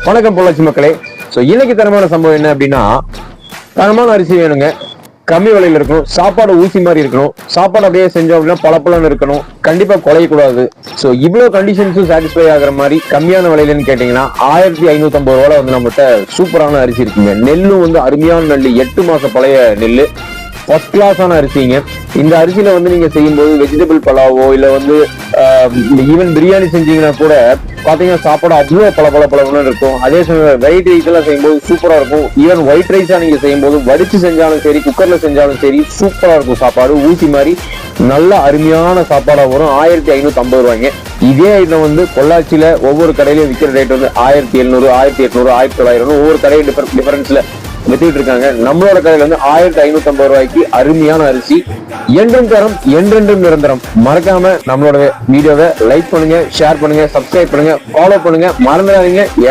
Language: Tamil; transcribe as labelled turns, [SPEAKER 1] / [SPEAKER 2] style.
[SPEAKER 1] வணக்கம் பொள்ளாச்சி மக்களே. இன்னைக்கு தரமான சம்பவம் என்ன அப்படின்னா, தரமான அரிசி வேணுங்க, கம்மி விலையில இருக்கணும், சாப்பாடு ஊசி மாதிரி இருக்கணும், சாப்பாடு அப்படியே செஞ்சோம் அப்படின்னா பளபளன்னு இருக்கணும், கண்டிப்பா குறையக்கூடாது. இவ்வளவு கண்டிஷன்ஸும் சாட்டிஸ்ஃபை ஆகிற மாதிரி கம்மியான விலையிலன்னு கேட்டீங்கன்னா 1550 ரூபாய் வந்து நம்மகிட்ட சூப்பரான அரிசி இருக்குங்க. நெல்லும் வந்து அருமையான நெல், 8 மாச பழைய நெல், ஃபர்ஸ்ட் கிளாஸான அரிசிங்க. இந்த அரிசியில வந்து நீங்க செய்யும்போது வெஜிடபிள் பலாவோ இல்ல வந்து ஈவன் பிரியாணி செஞ்சீங்கன்னா கூட பாத்தீங்கன்னா சாப்பாடு அவ்வளவு பளபளன்னு இருக்கும். அதே சமயம் வெரைட்டி ரைஸ் எல்லாம் செய்யும்போது சூப்பரா இருக்கும். ஈவன் ஒயிட் ரைஸா நீங்க செய்யும்போது வடிச்சு செஞ்சாலும் சரி, குக்கர்ல செஞ்சாலும் சரி, சூப்பரா இருக்கும். சாப்பாடு ஊசி மாதிரி நல்ல அருமையான சாப்பாடா வரும். 1550 ரூபாய்ங்க. இதே ஐட்டம் வந்து பொள்ளாச்சியில ஒவ்வொரு கடையிலும் விற்கிற ரேட் வந்து 1700, 1800, 1900 ஒவ்வொரு கடையும் டிஃபரன்ஸ்ல வித்துட்டு இருக்காங்க. நம்மளோட கடையில வந்து 1550 ரூபாய்க்கு அருமையான அரிசி. என்றும் தரம், என்றென்றும் நிரந்தரம். மறக்காம நம்மளோட வீடியோவை லைக் பண்ணுங்க, ஷேர் பண்ணுங்க, சப்ஸ்கிரைப் பண்ணுங்க, ஃபாலோ பண்ணுங்க, மறந்துடாதீங்க.